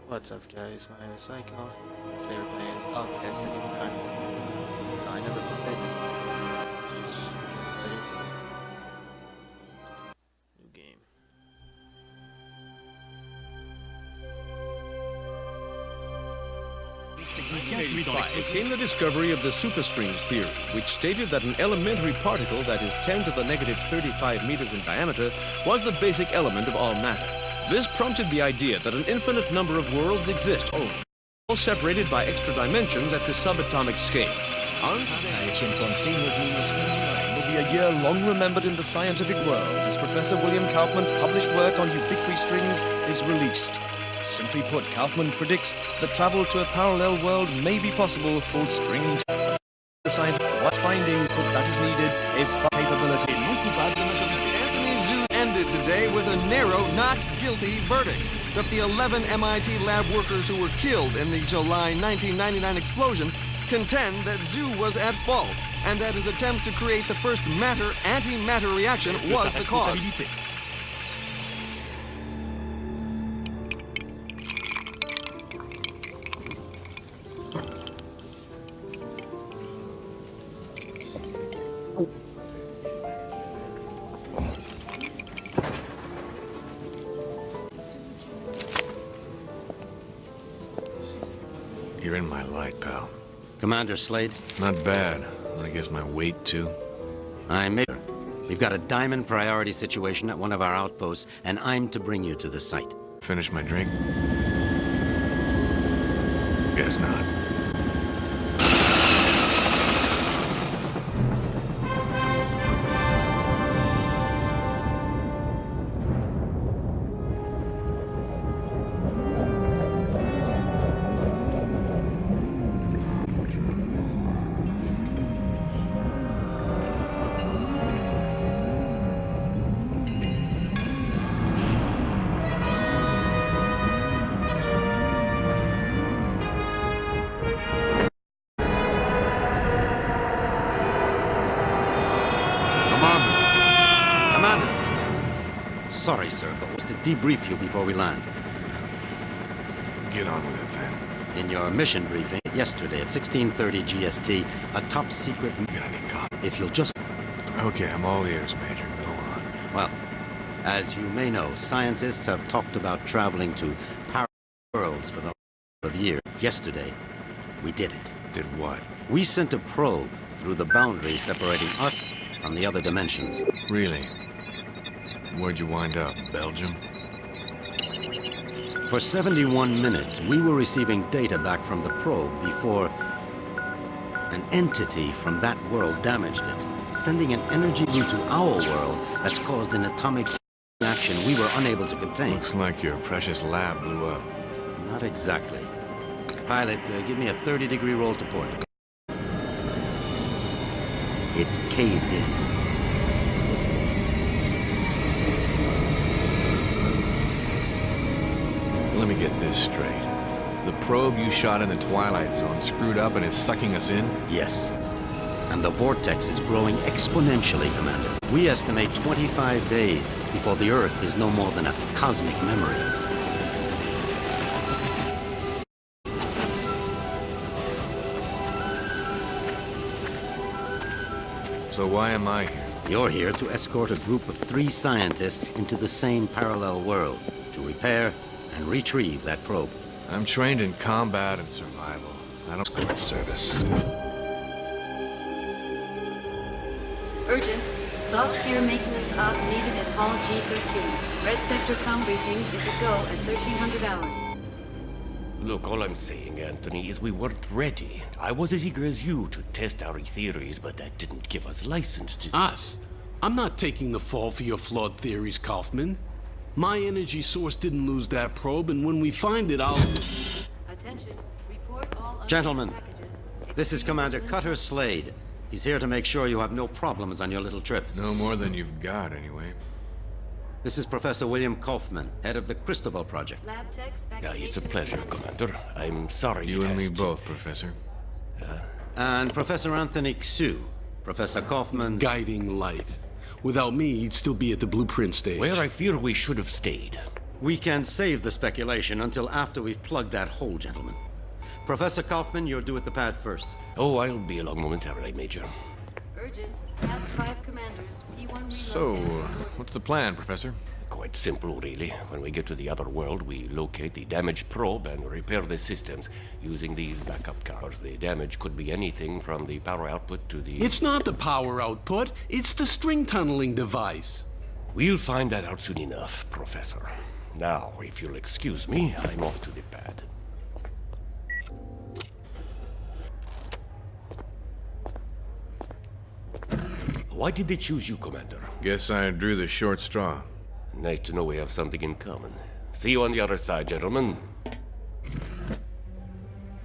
What's up guys, my name is Psycho. Today we're playing Outcast-Second content. I never played this before. Let's just jump right into it. New game. In 1985 came the discovery of the superstrings theory, which stated that an elementary particle that is 10 to the negative 35 meters in diameter was the basic element of all matter. This prompted the idea that an infinite number of worlds exist, all separated by extra dimensions at the subatomic scale. On today, 10.7 will be a year long remembered in the scientific world as Professor William Kaufman's published work on ubiquitary strings is released. Simply put, Kaufman predicts that travel to a parallel world may be possible for string. The scientific finding that is needed is capability. Ended today with a narrow not guilty verdict that the 11 MIT lab workers who were killed in the July 1999 explosion contend that Zhu was at fault and that his attempt to create the first matter-antimatter reaction was the cause. You're in my light, pal. Commander Slade? Not bad. I guess my weight, too. I'm Major. We've got a diamond priority situation at one of our outposts, and I'm to bring you to the site. Finish my drink? Guess not. Sorry, sir, but was to debrief you before we land. Get on with it, then. In your mission briefing yesterday at 16:30 GST, a top-secret... Got any comments? If you'll just... Okay, I'm all ears, Major. Go on. Well, as you may know, scientists have talked about traveling to parallel worlds for the last of years. Yesterday, we did it. Did what? We sent a probe through the boundary separating us from the other dimensions. Really? Where'd you wind up? Belgium? For 71 minutes, we were receiving data back from the probe before an entity from that world damaged it, sending an energy into our world that's caused an atomic reaction we were unable to contain. Looks like your precious lab blew up. Not exactly. Pilot, give me a 30-degree roll to port. It caved in. Let me get this straight. The probe you shot in the Twilight Zone screwed up and is sucking us in? Yes. And the vortex is growing exponentially, Commander. We estimate 25 days before the Earth is no more than a cosmic memory. So why am I here? You're here to escort a group of 3 scientists into the same parallel world to repair and retrieve that probe. I'm trained in combat and survival. I don't escort service. Urgent. Soft gear maintenance op needed at Hall G13. Red sector com briefing is a go at 1300 hours. Look, all I'm saying, Anthony, is we weren't ready. I was as eager as you to test our theories, but that didn't give us license to... Us? I'm not taking the fall for your flawed theories, Kaufman. My energy source didn't lose that probe, and when we find it, I'll... Attention. Report all Gentlemen, packages. this is Commander Cutter Slade. He's here to make sure you have no problems on your little trip. No more than you've got, anyway. This is Professor William Kaufman, head of the Cristobal Project. Lab techs, Yeah, it's a vaccination pleasure, Commander. I'm sorry You it and me has to- both, Professor. And Professor Anthony Xu, Professor Kaufman's... Guiding light. Without me, he'd still be at the blueprint stage. Where I fear we should have stayed. We can save the speculation until after we've plugged that hole, gentlemen. Professor Kaufman, you're due at the pad first. Oh, I'll be along momentarily, Major. Urgent. Past 5 commanders. P1 reload. So, what's the plan, Professor? Quite simple, really. When we get to the other world, we locate the damaged probe and repair the systems. Using these backup cars, the damage could be anything from the power output to the... It's not the power output, it's the string tunneling device. We'll find that out soon enough, Professor. Now, if you'll excuse me, I'm off to the pad. Why did they choose you, Commander? Guess I drew the short straw. Nice to know we have something in common. See you on the other side, gentlemen.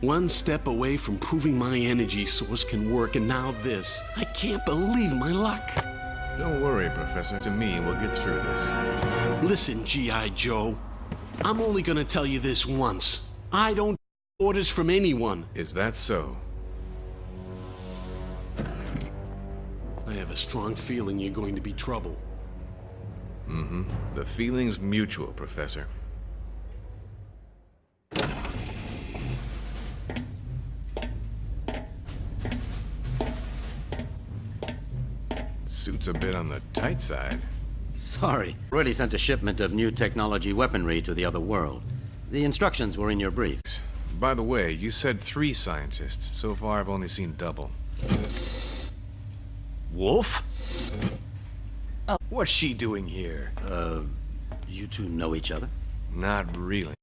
One step away from proving my energy source can work, and now this. I can't believe my luck. Don't worry, Professor. To me, we'll get through this. Listen, G.I. Joe. I'm only gonna tell you this once. I don't take orders from anyone. Is that so? I have a strong feeling you're going to be trouble. Mm-hmm. The feeling's mutual, Professor. Suit's a bit on the tight side. Sorry. Already sent a shipment of new technology weaponry to the other world. The instructions were in your briefs. By the way, you said 3 scientists. So far, I've only seen double. Wolf? Oh. What's she doing here? You two know each other? Not really.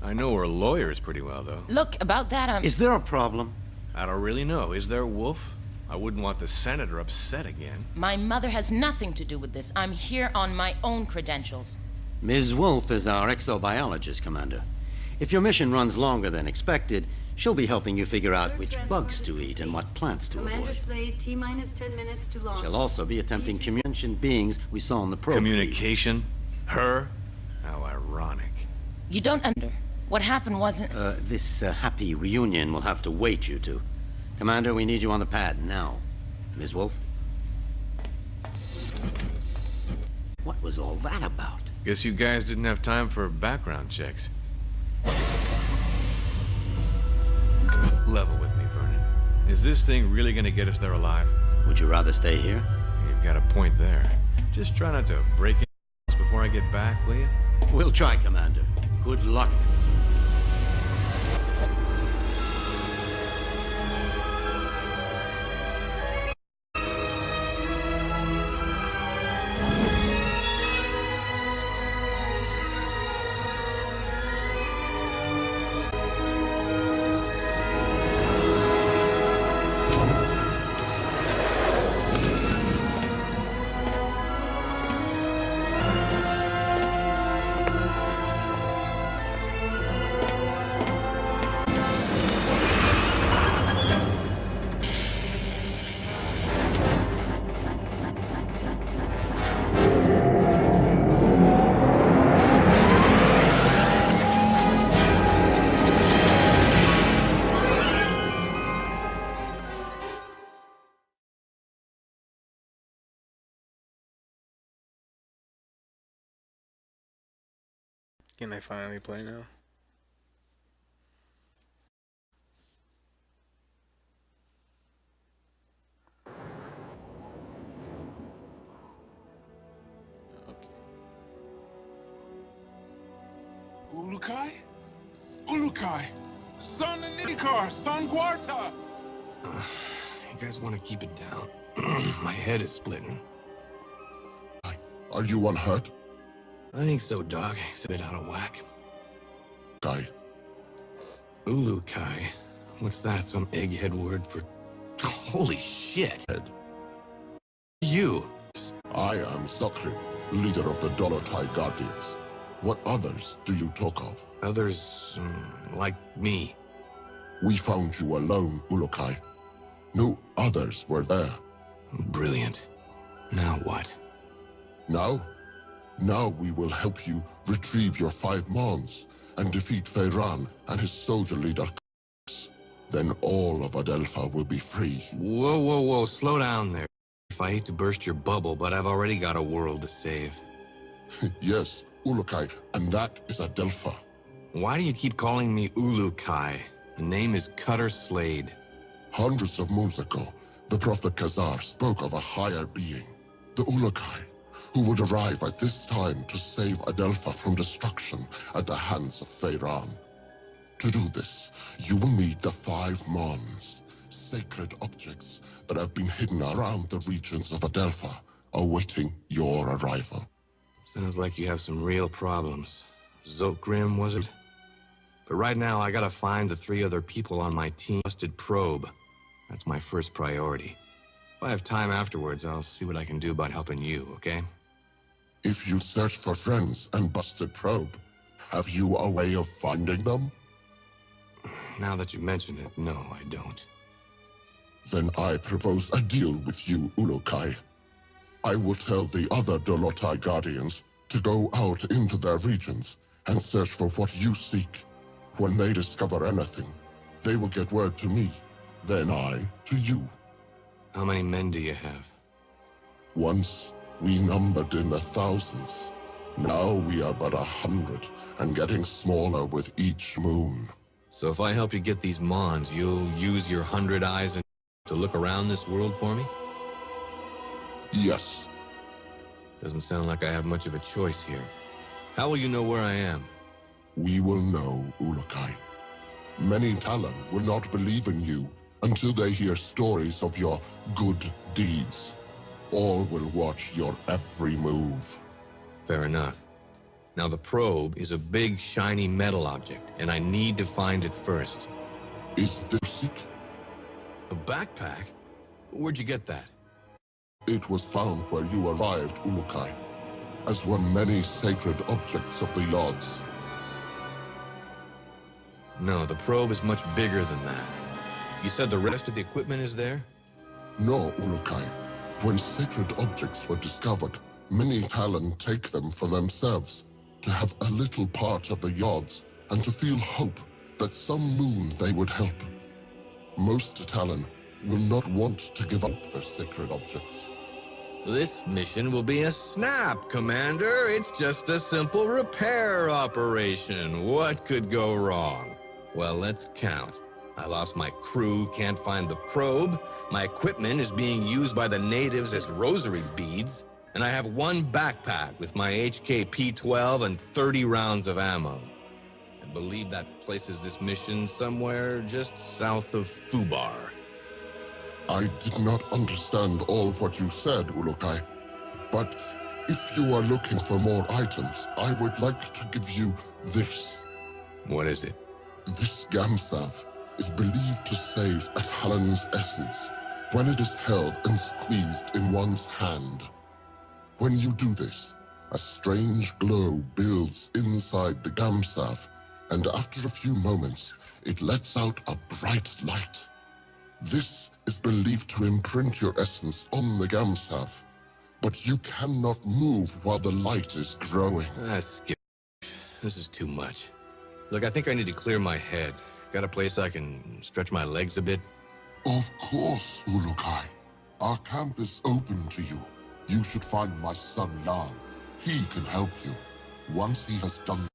I know her lawyers pretty well, though. Look, about that, Is there a problem? I don't really know. Is there, Wolf? I wouldn't want the senator upset again. my mother has nothing to do with this. I'm here on my own credentials. Ms. Wolf is our exobiologist, Commander. If your mission runs longer than expected, she'll be helping you figure out which bugs to eat and what plants to Commander avoid. Slade, T-minus 10 minutes to launch. She'll also be attempting communication beings we saw on the probe. Communication? Her? How ironic. You don't under. What happened wasn't... This happy reunion will have to wait, you two. Commander, we need you on the pad now. Ms. Wolf? What was all that about? Guess you guys didn't have time for background checks. Level with me, Vernon. Is this thing really gonna get us there alive? Would you rather stay here? You've got a point there. Just try not to break in before I get back, will you? We'll try, Commander. Good luck. Can I finally play now? Okay. Ulukai? Ulukai! Son Nikar! Son Quarta! You guys want to keep it down? My head is splitting. Are you unhurt? I think so, Doc. It's a bit out of whack. Kai. Ulukai? What's that? Some egghead word for... Holy shit! Head. You? I am Sakri, leader of the Dolotai Guardians. What others do you talk of? Others, like me. We found you alone, Ulukai. No others were there. Brilliant. Now what? Now? Now we will help you retrieve your 5 Mons and defeat Feyran and his soldier leader. Then all of Adelpha will be free. Whoa, whoa, whoa. Slow down there. I hate to burst your bubble, but I've already got a world to save. Yes, Ulukai, and that is Adelpha. Why do you keep calling me Ulukai? The name is Cutter Slade. Hundreds of moons ago, the Prophet Khazar spoke of a higher being, the Ulukai, who would arrive at this time to save Adelpha from destruction at the hands of Feyran. To do this, you will need the 5 Mons, sacred objects that have been hidden around the regions of Adelpha, awaiting your arrival. Sounds like you have some real problems. Zokgrim, was it? But right now, I gotta find the 3 other people on my team. Busted probe. That's my first priority. If I have time afterwards, I'll see what I can do about helping you, okay? If you search for friends and busted probe, have you a way of finding them? Now that you mention it, no, I don't. Then I propose a deal with you, Ulukai. I will tell the other Dolotai Guardians to go out into their regions and search for what you seek. When they discover anything, they will get word to me, then I to you. How many men do you have? Once, we numbered in the thousands. Now we are but 100, and getting smaller with each moon. So if I help you get these Mons, you'll use your 100 eyes and to look around this world for me? Yes. Doesn't sound like I have much of a choice here. How will you know where I am? We will know, Ulukai. Many Talon will not believe in you until they hear stories of your good deeds. All will watch your every move. Fair enough. Now the probe is a big, shiny metal object, and I need to find it first. Is this seek? A backpack? Where'd you get that? It was found where you arrived, Ulukai, as one many sacred objects of the Yods. No, the probe is much bigger than that. You said the rest of the equipment is there? No, Ulukai. When sacred objects were discovered, many Talon take them for themselves, to have a little part of the Yods, and to feel hope that some moon they would help. Most Talon will not want to give up their sacred objects. This mission will be a snap, Commander. It's just a simple repair operation. What could go wrong? Well, let's count. I lost my crew, can't find the probe. My equipment is being used by the natives as rosary beads. And I have 1 backpack with my HK-P12 and 30 rounds of ammo. I believe that places this mission somewhere just south of Fubar. I did not understand all what you said, Ulukai. But if you are looking for more items, I would like to give you this. What is it? This Gamsav is believed to save a Talon's essence when it is held and squeezed in one's hand. When you do this, a strange glow builds inside the Gamsav, and after a few moments, it lets out a bright light. This is believed to imprint your essence on the Gamsav, but you cannot move while the light is growing. Skip. This is too much. Look, I think I need to clear my head. Got a place I can stretch my legs a bit? Of course, Ulukai. Our camp is open to you. You should find my son Jan. He can help you. Once he has done,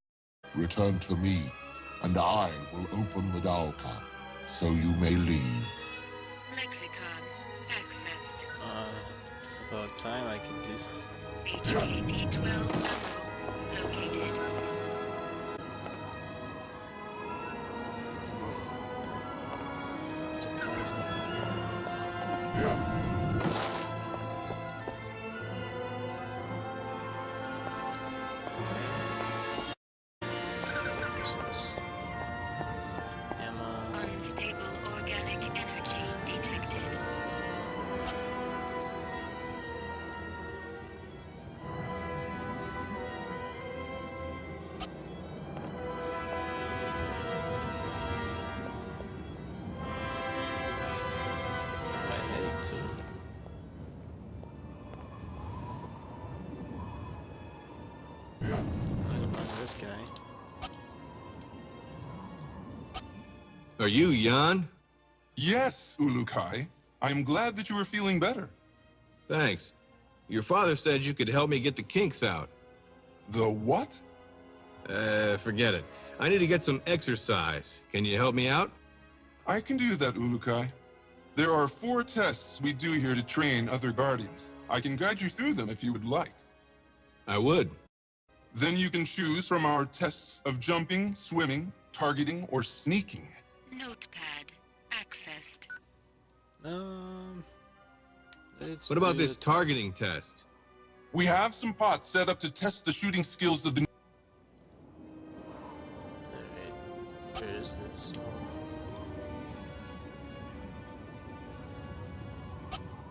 return to me, and I will open the Daoka, so you may leave. Lexicon accessed. It's about time I can do so. HK-P12 ammo located. Unstable organic energy detected. Where am I heading to? I don't know this guy. Are you Jan? Yes, Ulukai. I'm glad that you are feeling better. Thanks. Your father said you could help me get the kinks out. The what? Forget it. I need to get some exercise. Can you help me out? I can do that, Ulukai. There are 4 tests we do here to train other Guardians. I can guide you through them if you would like. I would. Then you can choose from our tests of jumping, swimming, targeting, or sneaking. Notepad accessed. What about this targeting test? We have some pots set up to test the shooting skills of the... Alright, where is this?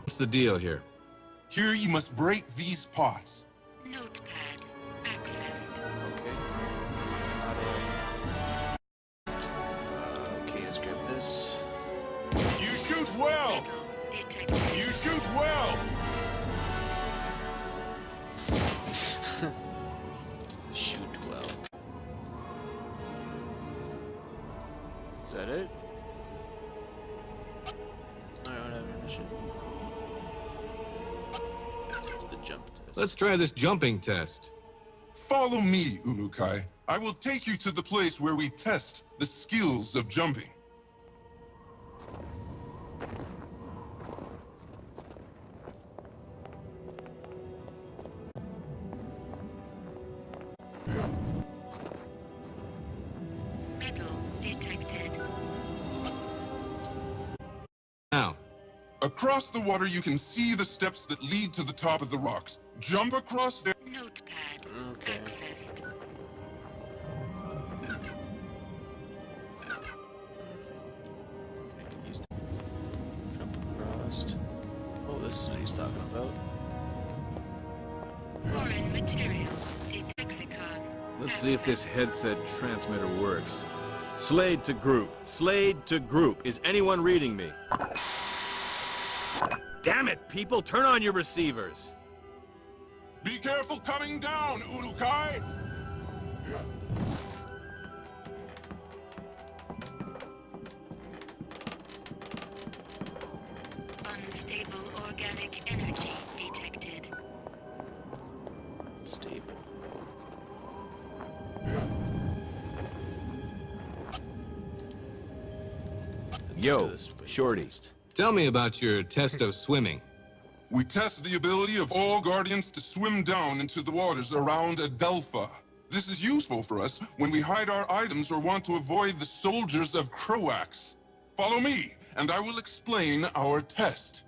What's the deal here? Here you must break these pots. Notepad accessed. Okay. Okay, let's grab this. You shoot well! You shoot well! Shoot well. Is that it? I don't have ammunition. The jump test. Let's try this jumping test. Follow me, Ulukai. I will take you to the place where we test the skills of jumping. Now. Across the water, you can see the steps that lead to the top of the rocks. Jump across there. Notepad okay. accessed. I can use that. Jump across. Oh, this is what he's talking about. Foreign material detexicon. Let's see if this headset transmitter works. Slade to group. Slade to group. Is anyone reading me? Damn it, people! Turn on your receivers! Be careful coming down, Ulukai! Unstable organic energy detected. Unstable. Yo, Shorty. Tell me about your test of swimming. We test the ability of all Guardians to swim down into the waters around Adelpha. This is useful for us when we hide our items or want to avoid the soldiers of Croax. Follow me, and I will explain our test.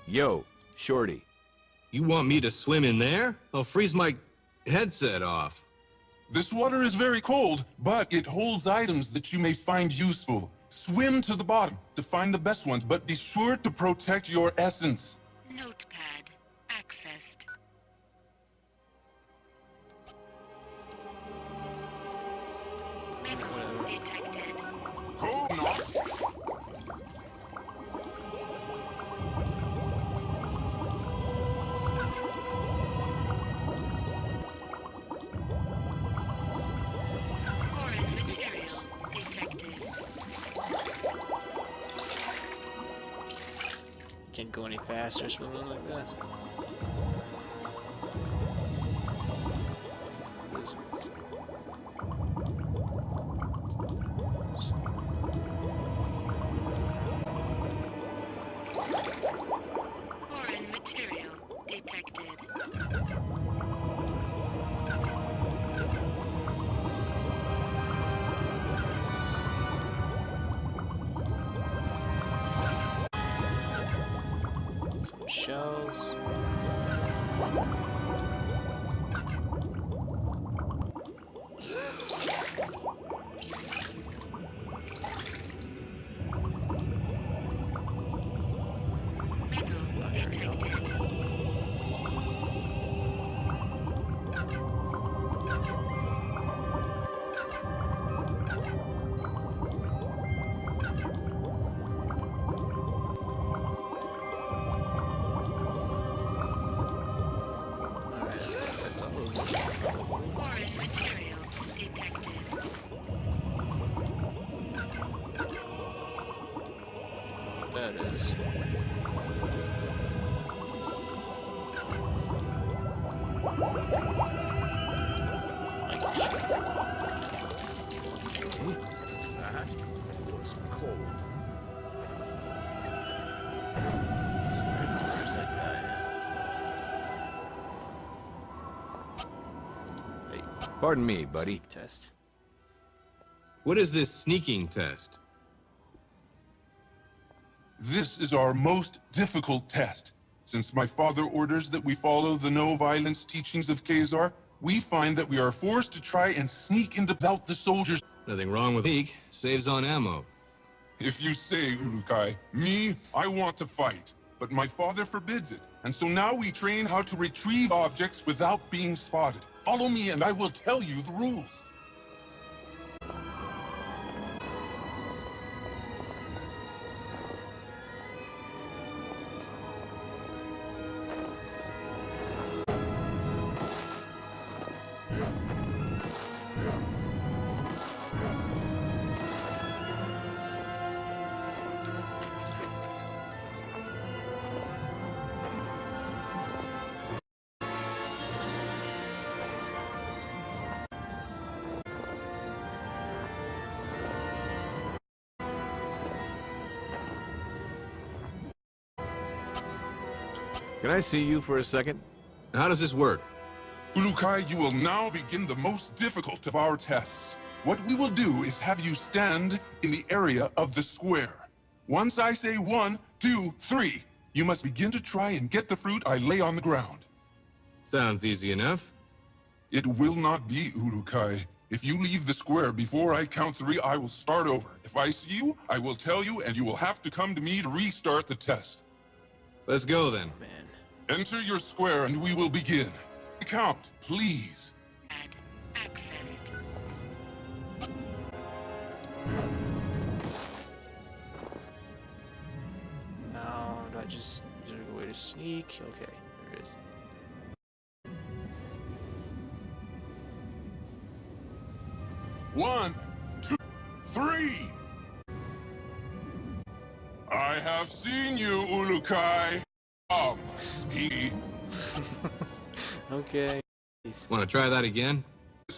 Yo, Shorty. You want me to swim in there? I'll freeze my headset off. This water is very cold, but it holds items that you may find useful. Swim to the bottom to find the best ones, but be sure to protect your essence. Notepad accessed. Metal detected. Code knock. Foreign material detected. Can't go any faster swimming like that. Foreign material detected. Some shells. Metal detected. that is. That was cold. Where's that guy? Hey, Pardon me, buddy. sneak test. What is this sneaking test? This is our most difficult test. Since my father orders that we follow the no-violence teachings of Khazar, we find that we are forced to try and sneak into without the soldiers. Nothing wrong with sneak. Saves on ammo. If you say, Urukai, me, I want to fight. But my father forbids it. And so now we train how to retrieve objects without being spotted. Follow me and I will tell you the rules. Can I see you for a second? How does this work? Urukai, you will now begin the most difficult of our tests. What we will do is have you stand in the area of the square. Once I say 1, 2, 3, you must begin to try and get the fruit I lay on the ground. Sounds easy enough. It will not be, Urukai. If you leave the square before I count 3, I will start over. If I see you, I will tell you, and you will have to come to me to restart the test. Let's go then. Man. Enter your square and we will begin. Count, please. Now, do I just... Is there a way to sneak? Okay, there it is. One, 2, 3. I have seen you, Urukai. Okay. Want to try that again?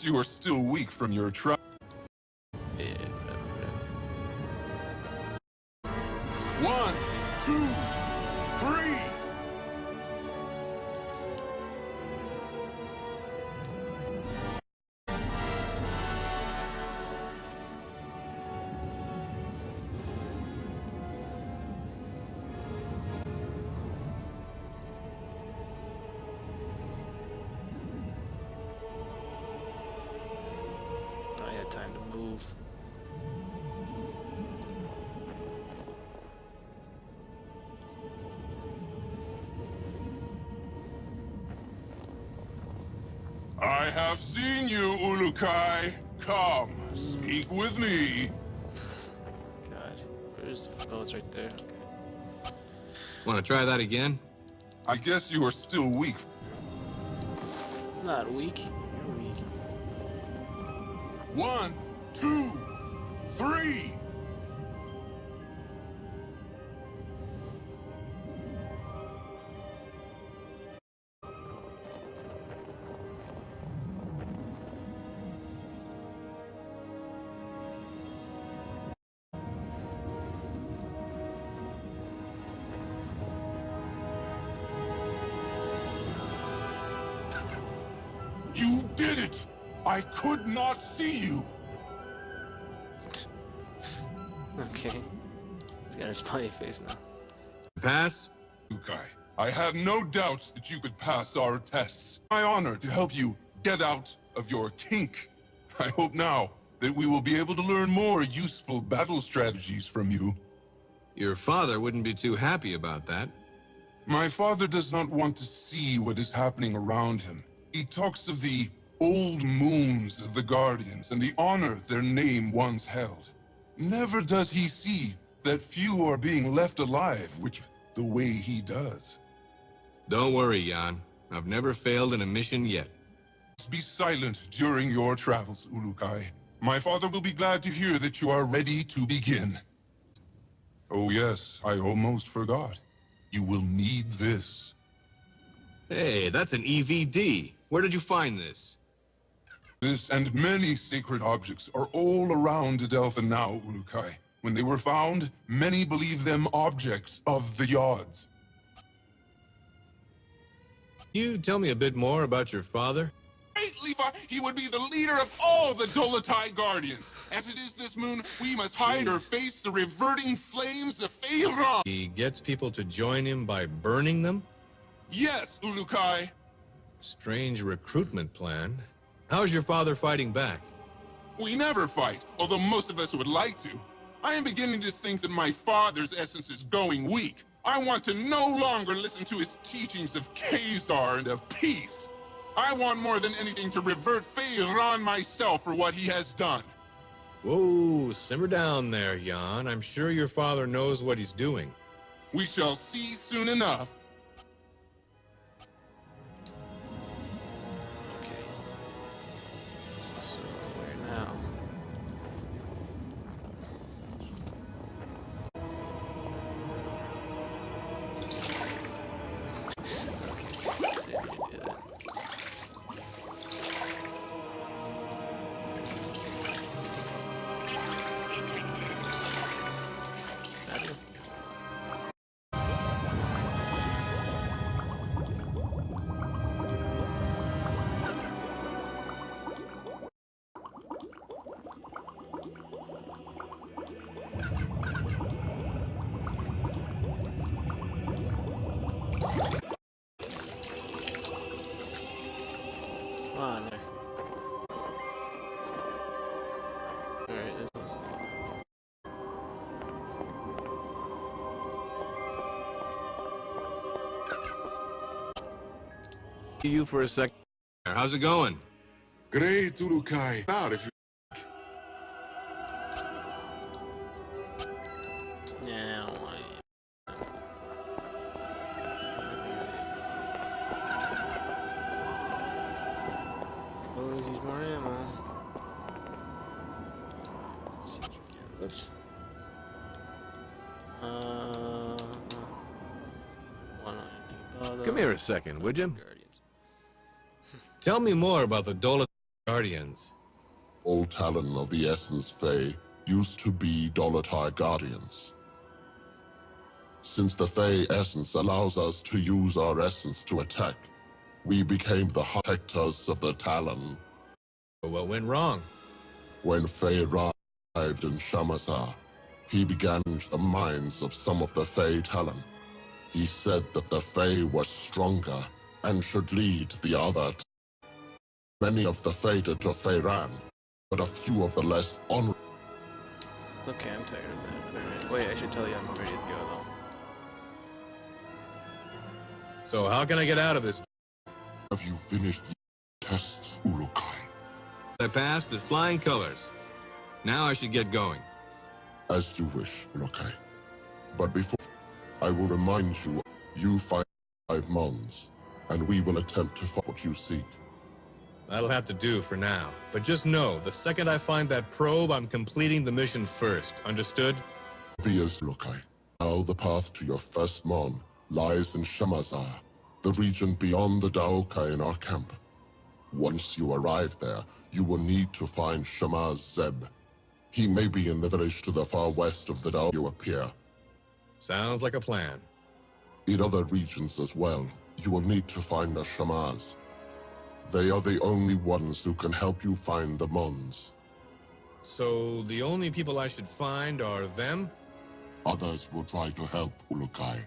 You are still weak from your trial. Yeah, whatever. 1, 2, 3. I had time to move. I have seen you, Urukai. Come, speak with me. God, where's the... Oh, it's right there. Okay. Want to try that again? I guess you are still weak. I'm not weak. You're weak. 1, 2, 3. You did it! I could not see you! Okay. He's got a smiley face now. Pass? Urukai, I have no doubts that you could pass our tests. My honor to help you get out of your kink. I hope now that we will be able to learn more useful battle strategies from you. Your father wouldn't be too happy about that. My father does not want to see what is happening around him. He talks of the old moons of the Guardians and the honor their name once held. Never does he see that few are being left alive, which the way he does. Don't worry, Jan. I've never failed in a mission yet. Be silent during your travels, Urukai. My father will be glad to hear that you are ready to begin. Oh yes, I almost forgot. You will need this. Hey, that's an EVD. Where did you find this? This and many sacred objects are all around Adelpha now, Ulukai. When they were found, many believe them objects of the Yods. You tell me a bit more about your father? Right, Lefa, he would be the leader of all the Dolotai Guardians. As it is this moon, we must hide or face the reverting flames of Feyran. He gets people to join him by burning them? Yes, Ulukai. Strange recruitment plan. How's your father fighting back? We never fight, although most of us would like to. I am beginning to think that my father's essence is going weak. I want to no longer listen to his teachings of Khazar and of peace. I want more than anything to revert Feyran myself for what he has done. Whoa, simmer down there, Jan. I'm sure your father knows what he's doing. We shall see soon enough. Okay. So where now? Come on there. Alright, this one's... See you for a sec. How's it going? Great, Ulukai. Out if you... Yeah, I don't want it. Always use more ammo. Let's see what we get. Whoops. Come here a second, would you? Tell me more about the Dolotai Guardians. All Talon of the Essence Fae used to be Dolotai Guardians. Since the Fae Essence allows us to use our essence to attack, we became the protectors of the Talon. What went wrong? When Feyran arrived in Shamazar, he began the minds of some of the Fae Talon. He said that the Fae were stronger and should lead the other. Many of the fated to Feyran, but a few of the less honorable. Okay, I'm tired of that. Alright. Wait, I should tell you I'm ready to go though. So how can I get out of this? Have you finished the tests, Ulukai? I passed with flying colors. Now I should get going. As you wish, Ulukai. But before, I will remind you, you find 5 Mons, and we will attempt to find what you seek. That'll have to do for now. But just know, the second I find that probe, I'm completing the mission first. Understood? Obvious, Ulukai. Now the path to your first Mon lies in Shamazar, the region beyond the Daoka in our camp. Once you arrive there, you will need to find Shamaz Zeb. He may be in the village to the far west of the Dao you appear. Sounds like a plan. In other regions as well, you will need to find the Shamaz. They are the only ones who can help you find the Mons. So the only people I should find are them? Others will try to help, Ulukai.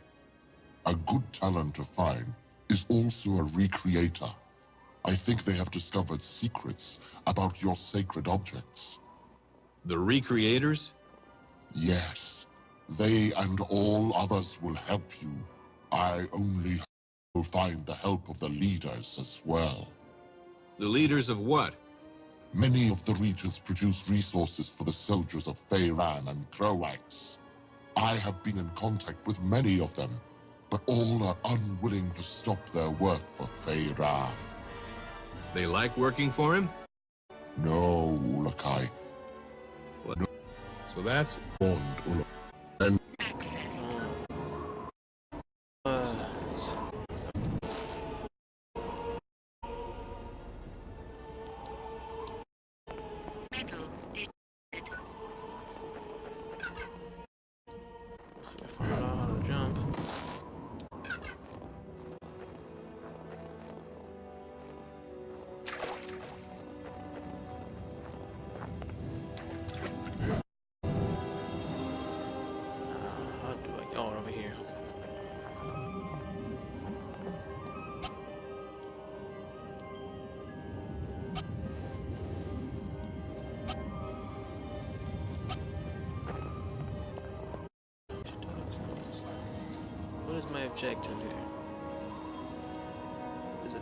A good talent to find is also a recreator. I think they have discovered secrets about your sacred objects. The recreators? Yes. They and all others will help you. I only will find the help of the leaders as well. The leaders of what? Many of the regions produce resources for the soldiers of Feyran and Croax. I have been in contact with many of them, but all are unwilling to stop their work for Feyran. They like working for him? No, Ulukai. What? No. So that's... Warned Ulukai. objective here? Is it?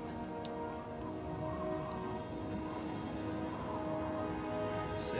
Let's say.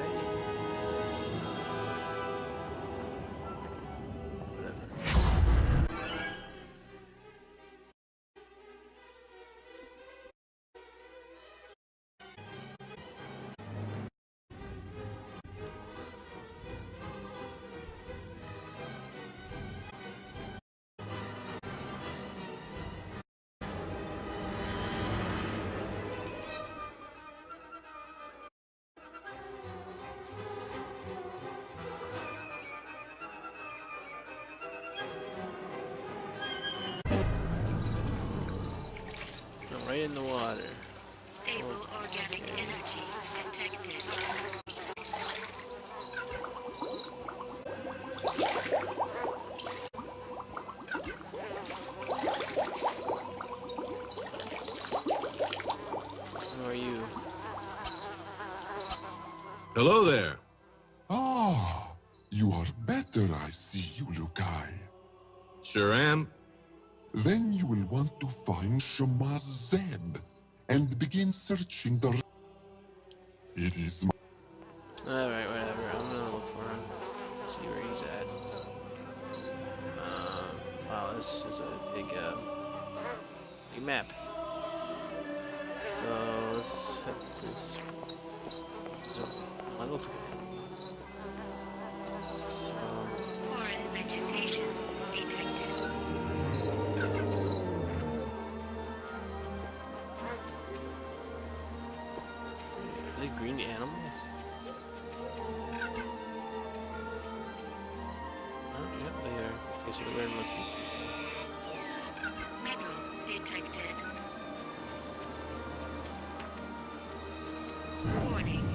Right in the water. Stable organic energy detected. Who are you? Hello there. Ah, you are better, I see you, Lukai. Sure am. Then you will want to find Shema Zeb and begin searching the... It is my... Alright, whatever. I'm gonna look for him. See where he's at. Wow, this is a big map. So, let's hit this. So, that looks good. So... Foreign vegetation detected. Are they green animals? Oh, yeah, they are. Okay, so the red must be. Metal detected. Warning.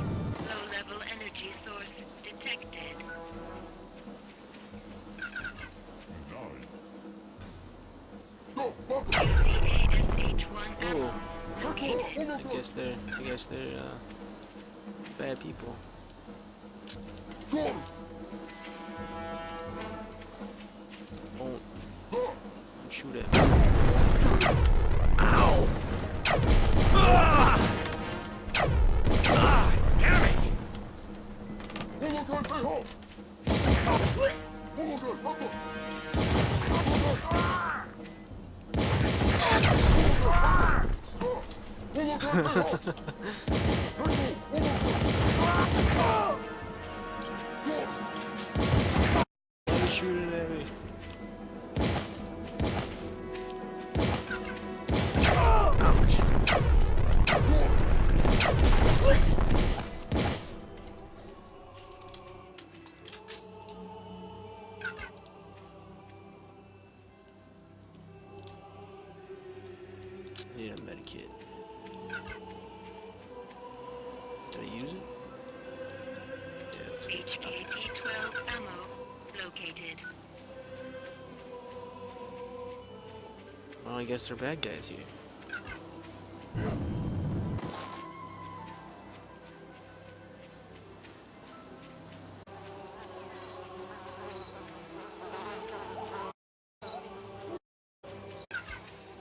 Low-level energy source detected. UCASH-1 ammo located. I guess they're bad people. Don't shoot at me. Ow! Damn it! Why are you shooting at me? I need a medikit. Did I use it? Yeah, it's good. HKP-12 ammo located. Well, I guess they're bad guys here.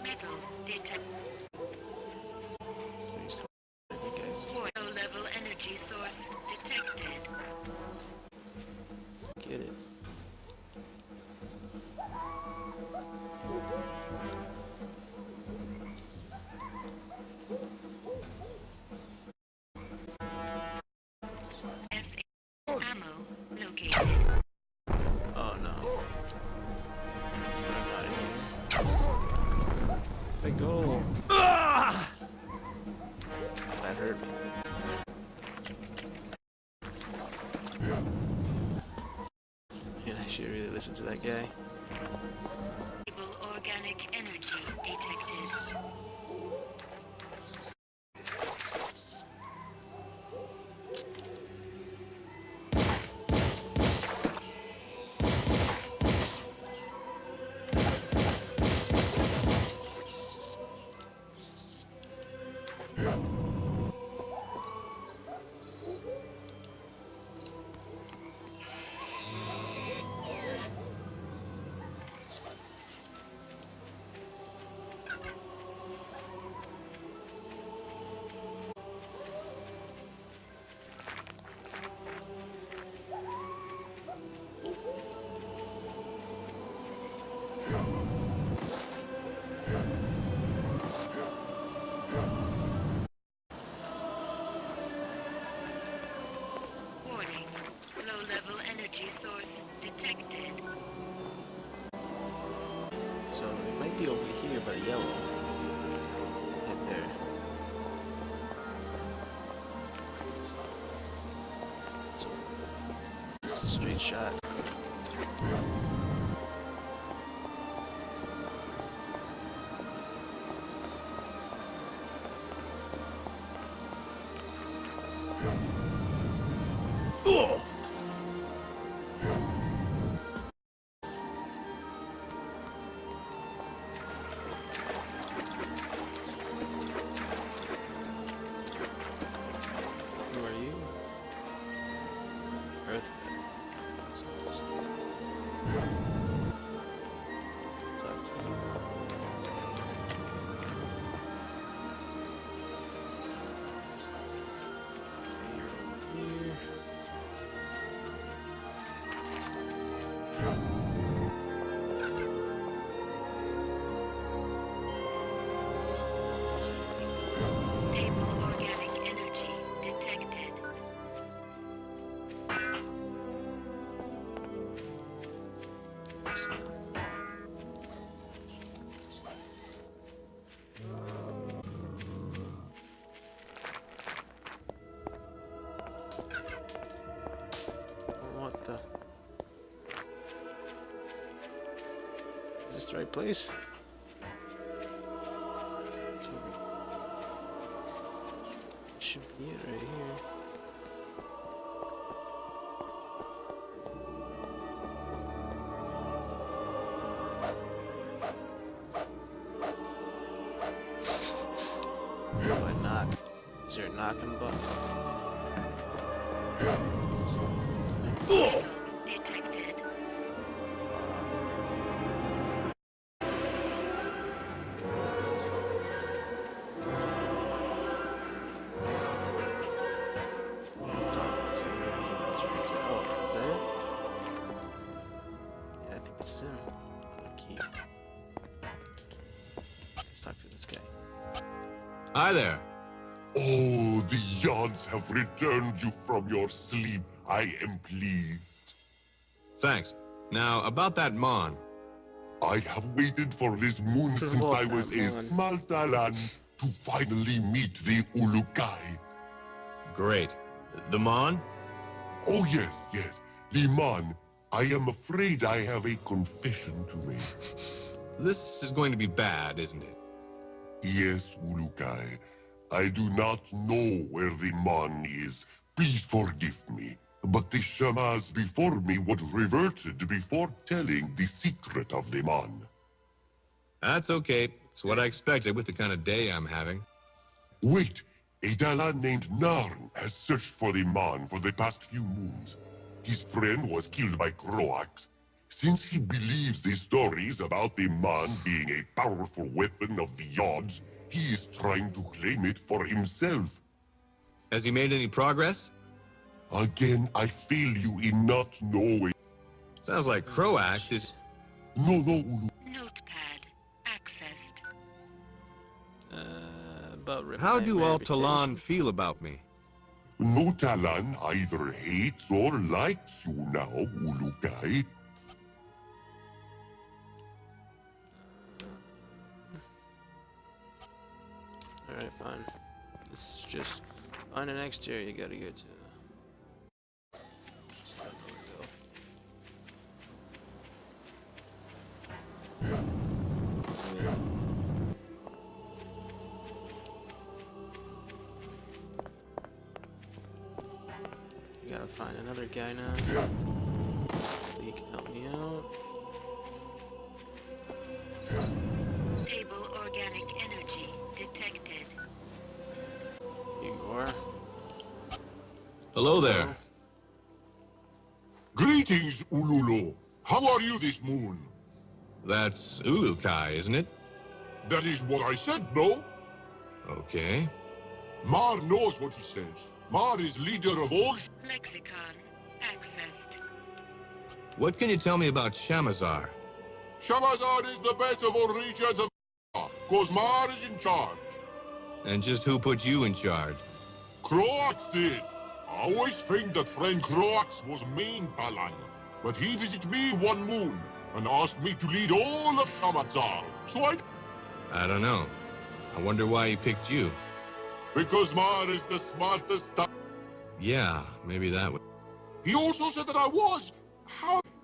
Metal detected. Please, bad guys. Low-level energy source detected. Get it. Ammo located. Oh no. I'm out of here. Let go. That hurt. Man, I should really listen to that guy. Stable organic energy detected. so it might be over here by the yellow. Head there. So, it's a straight shot. What the? Is this the right place? Should be it right here. How do I knock? Is there a knocking button? Detected. Let's talk to this lady over here. That's right. Oh, is that it? Yeah, I think it's him. Key. Let's talk to this guy. Hi there. Oh, the Yods have returned you from your sleep. I am pleased. Thanks. Now, about that Mon. I have waited for this moon since I was a small Talan to finally meet the Ulukai. Great. The Mon? Oh, yes, yes. The Mon. I am afraid I have a confession to make. This is going to be bad, isn't it? Yes, Ulukai. I do not know where the Mon is. Please forgive me. But the Shamas before me would reverted before telling the secret of the Mon. That's okay. It's what I expected with the kind of day I'm having. Wait, a Dalan named Narn has searched for the Mon for the past few moons. His friend was killed by Croax. Since he believes the stories about the Mon being a powerful weapon of the Yods, he is trying to claim it for himself. Has he made any progress? Again, I fail you in not knowing. Sounds like Croax is... No, Ulu. Notepad accessed. About How my do all reputation. Talan feel about me? No Talan either hates or likes you now, Ulukai. Alright, fine. Let's just find the next area you gotta go to. You gotta find another guy now. He can help me out. Stable organic energy detected. Here you are. Hello there. Greetings, Ululu. How are you this moon? That's Ulukai, isn't it? That is what I said, no? Okay. Mar knows what he says. Mar is leader of all... Lexicon accessed. What can you tell me about Shamazar? Shamazar is the best of all regions of... Cause Mar is in charge. And just who put you in charge? Croax did. I always think that friend Croax was main Talan. But he visited me one moon. and asked me to lead all of Shamatzar. So I don't know. I wonder why he picked you. because Mar is the smartest. Yeah, maybe that would. He also said that I was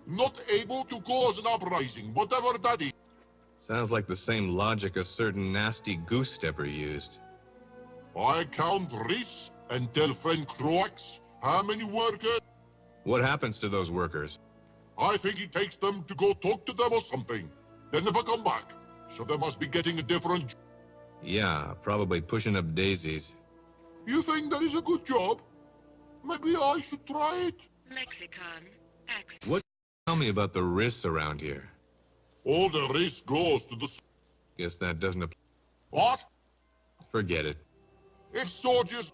not able to cause an uprising, whatever that is. Sounds like the same logic a certain nasty goose stepper used. I count Rhys and tell friend Croax how many workers. What happens to those workers? I think he takes them to go talk to them or something. They never come back, so they must be getting a different. Yeah, probably pushing up daisies. You think that is a good job? Maybe I should try it. Lexicon access. What? Tell me about the Rhys around here. All the Rhys goes to the. Guess that doesn't apply. What? Forget it. If soldiers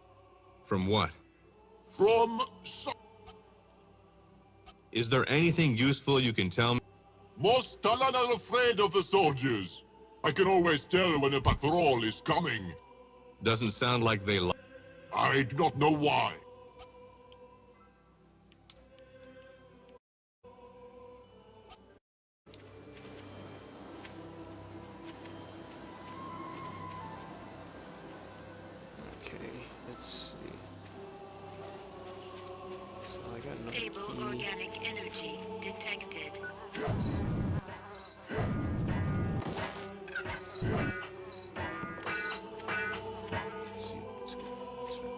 From what? from. Is there anything useful you can tell me? Most Talon are afraid of the soldiers. I can always tell when a patrol is coming. Doesn't sound like they like. I do not know why. Okay, let's see. So I got another Stable key. organic energy detected. Let's see what this guy is for.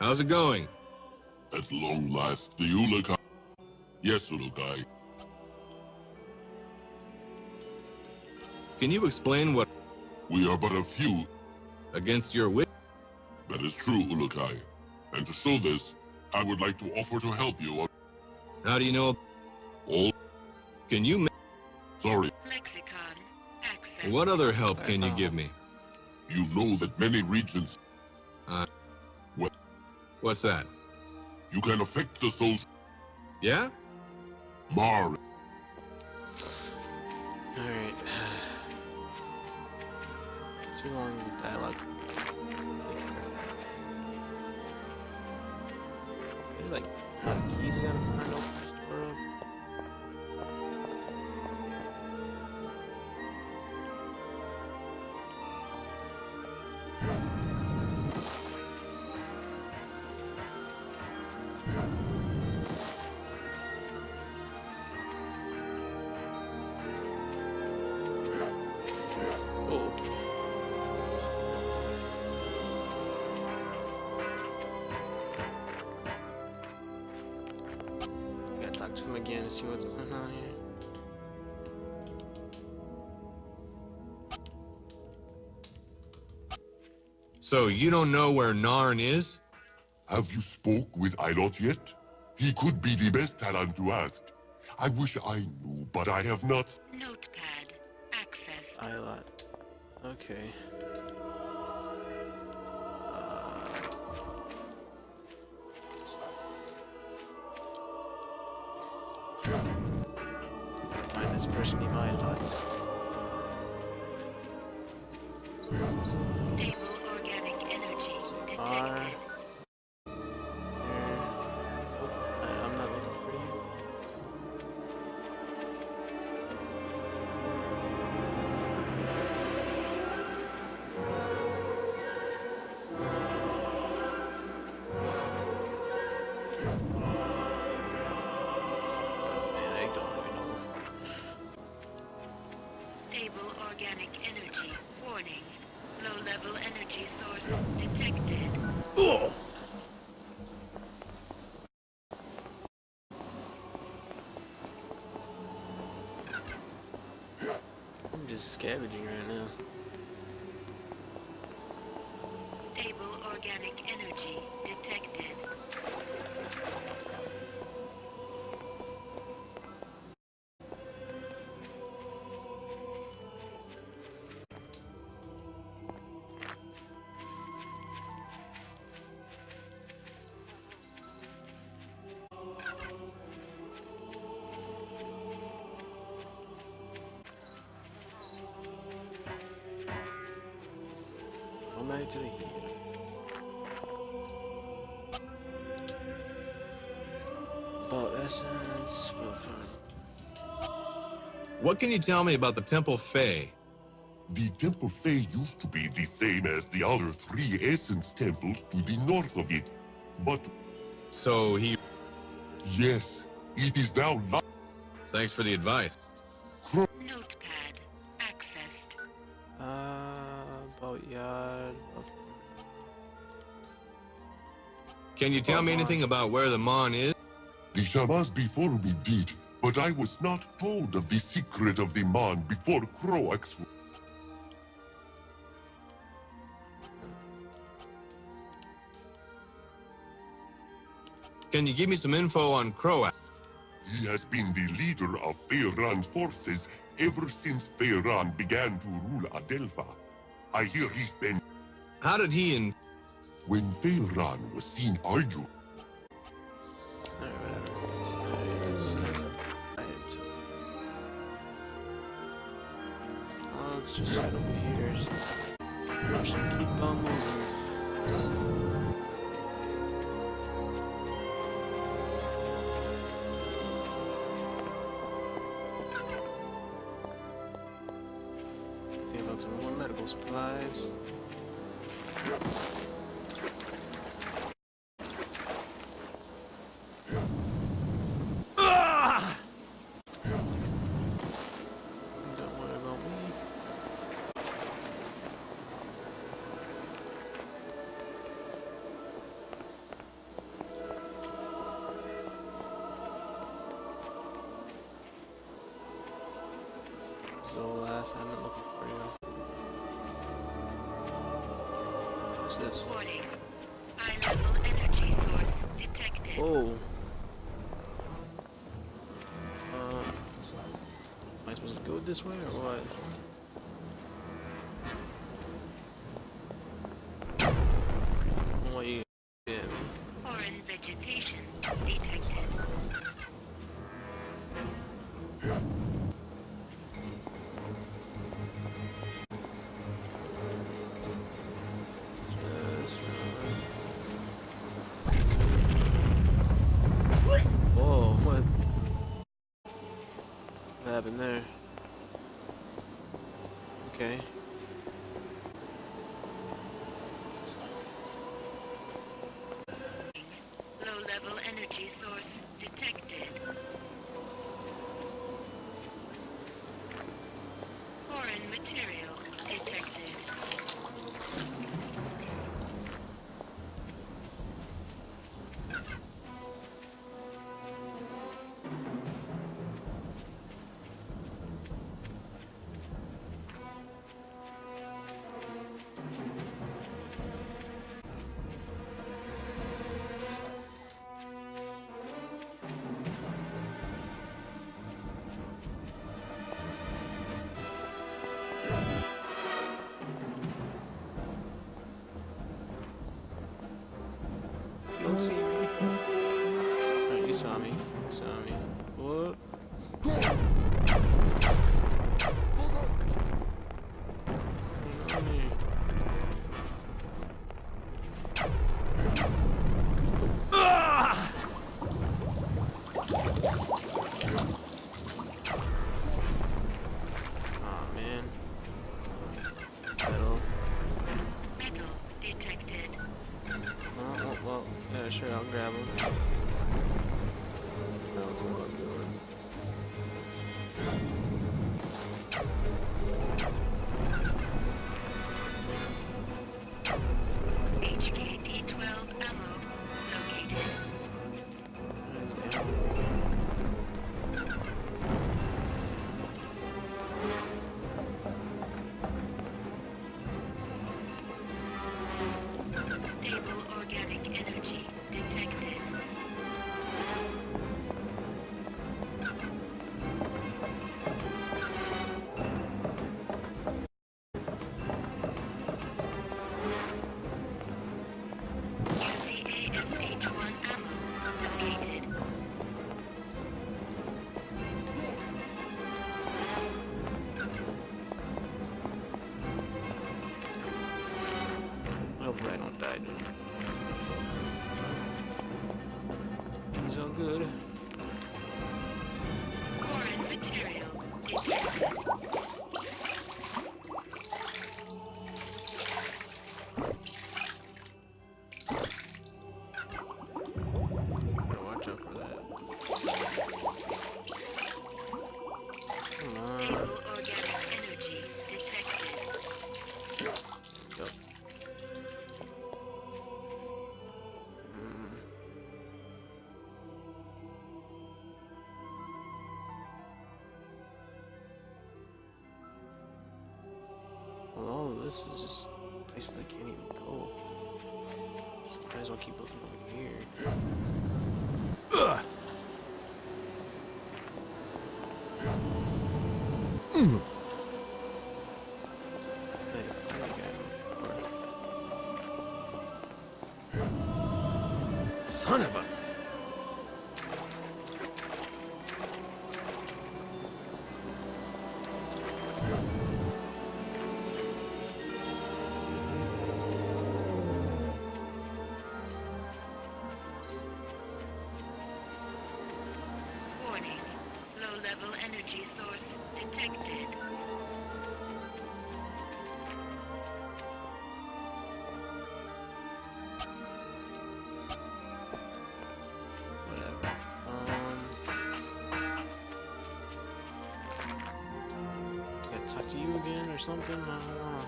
How's it going? At long last, the Ulakai. Yes, Ulakai. Can you explain what We are but a few. against your will? That is true, Ulakai. And to show this, I would like to offer to help you. How do you know? All. Can you? Sorry. Lexicon access. What other help can you give me? You know that many regions. What's that? You can affect the social. Yeah? Mar. Alright. Too long dialogue. There's like a lot of keys you gotta find open this door up. Oh. Gotta talk to him again to see what's going on here. So you don't know where Narn is? Have you spoke with Ilot yet? He could be the best Talon to ask. I wish I knew, but I have not. Notepad access. I lot. Okay. Find this person he might have. Stable organic energy detected. I'm not looking for you. Man, I don't even know. Stable organic energy. Warning. Low-level energy source detected. I'm just scavenging right now. Stable organic energy detected. Go back to the heat. essence. What can you tell me about the Temple Fae? The Temple Fae used to be the same as the other 3 essence temples to the north of it. But... So he... Yes, it is now not... Thanks for the advice. Notepad accessed. Boatyard. Can you tell me anything about where the Mon is? The Shamans before me did, but I was not told of the secret of the Mon before Croax. Can you give me some info on Croax? He has been the leader of Feyran's forces ever since Feyran began to rule Adelpha. I hear he's been... How did he and... When Feyran was seen arguing... Let's just head over here. Just keep on moving. Think about some more medical supplies. Don't worry about me. Zolas, I'm not looking for you. What's this? Warning. High-level energy source detected. Oh. Am I supposed to go this way or what? What you did? Foreign vegetation detected. Whoa, what happened there? Okay. Low-level energy source detected. Foreign material detected. You don't see me. Alright, you saw me. You saw me. What? What's going on here? Aw, man. Metal. Metal detected. Oh, well, yeah, sure, I'll grab them. HKP-12 ammo located. Stable organic energy detected. UCASH-1 ammo located. Hopefully I don't die, dude. Things all good. Better watch out for that. Come on. Stable organic energy detected. Yup. Well, all of this is just places I can't even go. So might as well keep looking over here. Hey, finally got him. Son of a... Warning. Low-level energy source detected. Whatever. Gotta talk to you again or something? I don't know.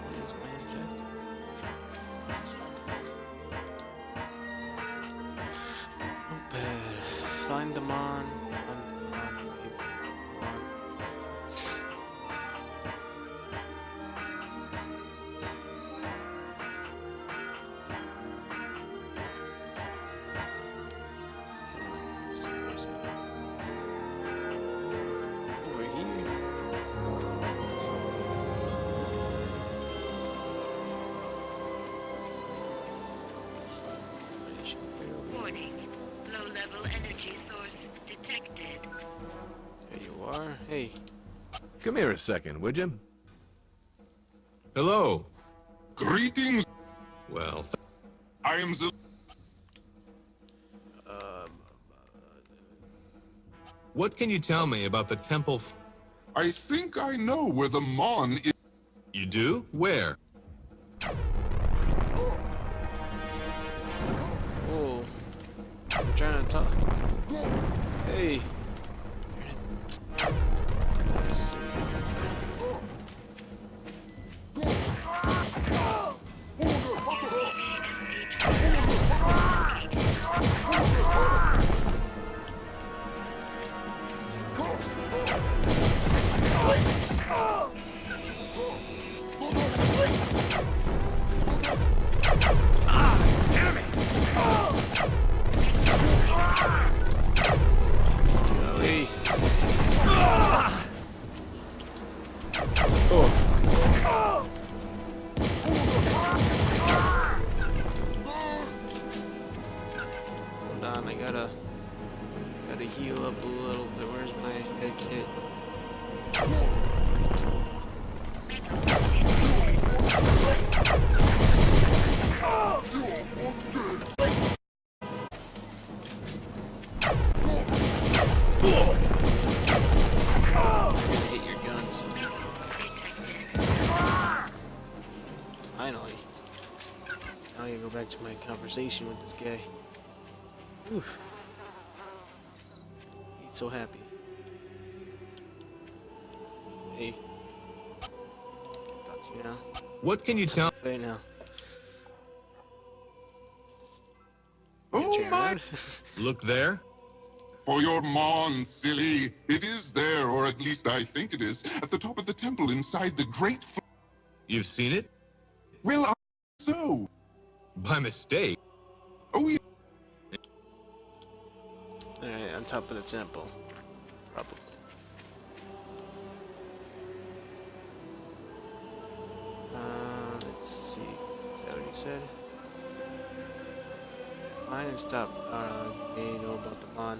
What is my objective? Not bad. Find them on. Over here. Warning. Low-level energy source detected. There you are. Hey. Come here a second, would you? Hello. Greetings. Well, I am the... what can you tell me about the temple? I think I know where the Mon is. You do? Where? Oh. I'm trying to talk. Hey. That's... Golly. Oh. Hold on, I gotta heal up a little bit. Where's my head kit? Hit your guns. Finally. Now I gotta go back to my conversation with this guy. Oof. He's so happy. Hey. Talk to you now. What can you tell? Fair now. Oh Turn my! around. Look there. For your Mon, silly. It is there, or at least I think it is, at the top of the temple inside the great... You've seen it? Well, so. By mistake. Oh, yeah. Alright, on top of the temple. Probably. Let's see. Is that what you said? Find and stop. They know about the Mon.